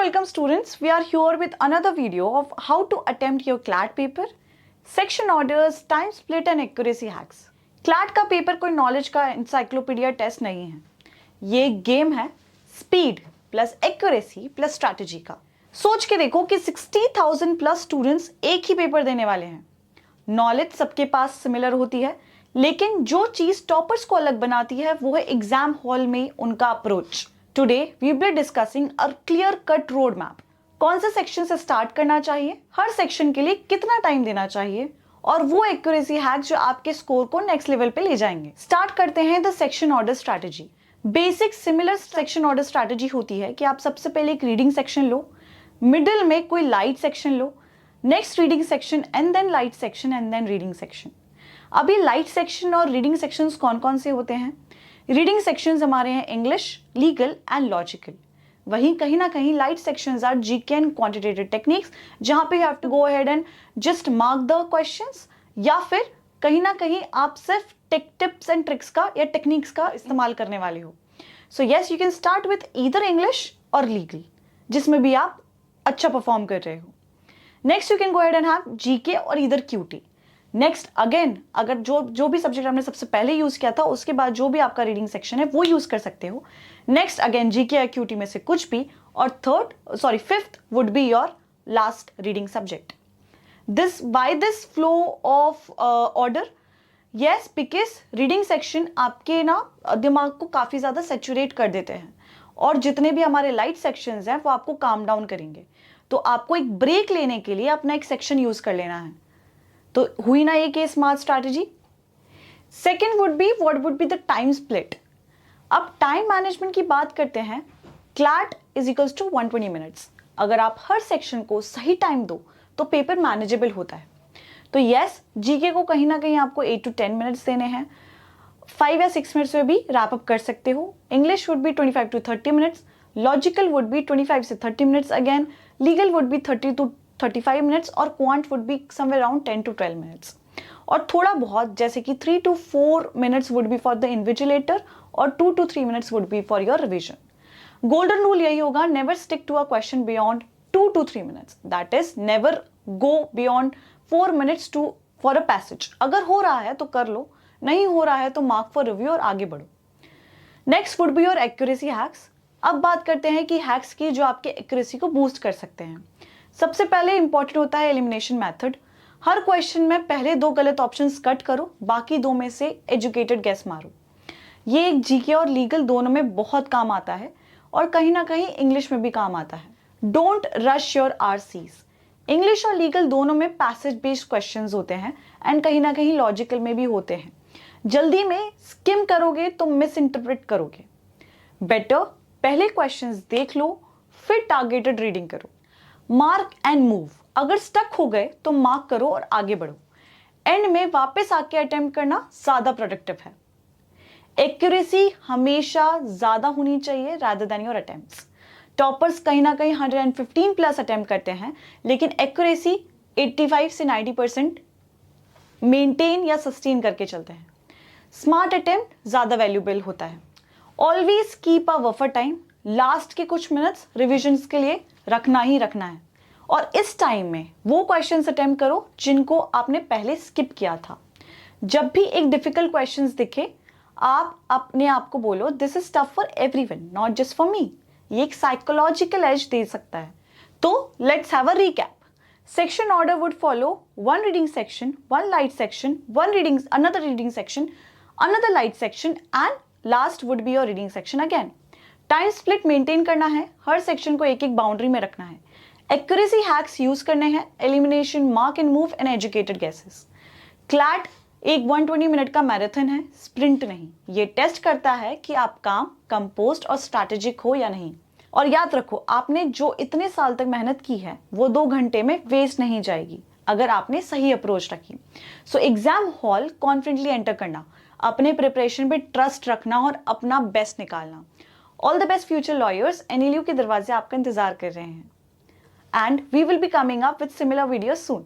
welcome students. We are here with another video of how to attempt your CLAT paper. Section orders, time split and accuracy hacks. CLAT का paper कोई knowledge का encyclopedia test नहीं है. ये game है speed plus accuracy plus strategy का. सोच के देखो कि 60,000 प्लस स्टूडेंट्स एक ही पेपर देने वाले हैं. नॉलेज सबके पास सिमिलर होती है, लेकिन जो चीज टॉपर्स को अलग बनाती है वो है एग्जाम हॉल में उनका approach. Today we will be discussing a clear cut road map. कौन से सेक्शन से स्टार्ट करना चाहिए, हर सेक्शन के लिए कितना टाइम देना चाहिए, और वो एक्यूरेसी हैक जो आपके स्कोर को नेक्स्ट लेवल पे ले जाएंगे. स्टार्ट करते हैं the section order strategy. Basic similar section order strategy होती है कि आप सबसे पहले एक रीडिंग सेक्शन लो, मिडिल में कोई लाइट सेक्शन लो, next reading section and then light section and then reading section. अभी लाइट सेक्शन और रीडिंग सेक्शंस कौन कौन से होते हैं? रीडिंग सेक्शंस हमारे हैं इंग्लिश, लीगल एंड लॉजिकल. वहीं कहीं ना कहीं light sections are GK and quantitative techniques, जहां पे you have to go ahead and just mark the questions, या फिर कहीं ना कहीं आप सिर्फ टिप्स एंड ट्रिक्स का या टेक्निक्स का इस्तेमाल करने वाले हो. So yes, you can start with either English और लीगल, जिसमें भी आप अच्छा परफॉर्म कर रहे हो. Next you can go ahead and have GK और ईदर क्यूटी. नेक्स्ट अगेन, अगर जो भी सब्जेक्ट आपने सबसे पहले यूज किया था उसके बाद जो भी आपका रीडिंग सेक्शन है वो यूज कर सकते हो. नेक्स्ट अगेन जीके या क्यूटी में से कुछ भी, और fifth would be your last reading subject. By this flow of order, yes, because reading section आपके ना दिमाग को काफी ज्यादा सेचुरेट कर देते हैं, और जितने भी हमारे लाइट सेक्शंस हैं वो आपको काम डाउन करेंगे. तो आपको एक ब्रेक लेने के लिए अपना एक सेक्शन यूज कर लेना है. तो हुई ना ये case smart strategy. Second would be what would be the time split. अब टाइम मैनेजमेंट की बात करते हैं. CLAT is equals to 120 minutes. अगर आप हर सेक्शन को सही टाइम दो तो पेपर मैनेजेबल होता है. तो यस, जीके को कहीं ना कहीं आपको 8 to 10 मिनट्स देने हैं. 5 या 6 मिनट्स में भी रैप अप कर सकते हो. English would be 25 to 30 minutes. Logical would be 25 से 30 minutes again. Legal would be 30 to 35 minutes, और quant would be somewhere around 10 to 12 minutes. और थोड़ा बहुत जैसे कि 3 to 4 minutes would be for the invigilator और 2 to 3 minutes would be for your revision. Golden rule यही होगा, never stick to a question beyond 2 to 3 minutes. That is never go beyond 4 minutes for a passage. अगर हो रहा है तो कर लो, नहीं हो रहा है तो मार्क फॉर रिव्यू और आगे बढ़ो. Next would be your accuracy hacks. अब बात करते हैं कि हैक्स की जो आपके एक्यूरेसी को बूस्ट कर सकते हैं. सबसे पहले इंपॉर्टेंट होता है एलिमिनेशन मेथड. हर क्वेश्चन में पहले 2 गलत ऑप्शंस कट करो, बाकी 2 में से एजुकेटेड गेस मारो. ये एक जीके और लीगल दोनों में बहुत काम आता है, और कहीं ना कहीं इंग्लिश में भी काम आता है. Don't rush your RCs. English और लीगल दोनों में पैसेज बेस्ड क्वेश्चंस होते हैं, एंड कहीं ना कहीं लॉजिकल में भी होते हैं. जल्दी में स्किम करोगे तो मिस इंटरप्रेट करोगे. बेटर पहले क्वेश्चंस देख लो, फिर टारगेटेड रीडिंग करो. Mark and move. अगर स्टक हो गए तो मार्क करो और आगे बढ़ो. एंड में वापस आके अटेम्प्ट करना ज्यादा प्रोडक्टिव है. एक्यूरेसी हमेशा ज्यादा होनी चाहिए rather than your attempts. Toppers कहीं ना कहीं 115 प्लस अटेम्प्ट करते हैं, लेकिन एक्यूरेसी 85 से 90% मेंटेन या सस्टेन करके चलते हैं. स्मार्ट अटेम्प्ट ज्यादा वैल्यूएबल होता है. Always keep a buffer time. Last के कुछ मिनट्स रिविजन्स के लिए रखना ही रखना है, और इस टाइम में वो क्वेश्चंस अटेम्प्ट करो जिनको आपने पहले स्किप किया था. जब भी एक डिफिकल्ट क्वेश्चंस दिखे, आप अपने आप को बोलो this is tough for everyone, not just for me. ये एक साइकोलॉजिकल एज दे सकता है. तो let's have a recap. Section order would follow 1 reading section, 1 light section, 1 reading, another reading section, another light section, and last would be your reading section again. Time split maintain करना है, हर section को एक एक boundary में रखना है. Accuracy hacks use करने हैं, elimination, mark and move and educated guesses. CLAT एक 120 मिनट का मैराथन है, स्प्रिंट नहीं. ये टेस्ट करता है कि आप काम, कंपोस्ट और स्ट्रैटेजिक हो या नहीं. और याद रखो, आपने जो इतने साल तक मेहनत की है वो 2 घंटे में वेस्ट नहीं जाएगी अगर आपने सही अप्रोच रखी. So exam hall confidently enter करना, अपने प्रिपरेशन पे ट्रस्ट रखना और अपना बेस्ट निकालना. All the best future lawyers. NLU के दरवाजे आपका इंतजार कर रहे हैं, and we will be coming up with similar videos soon.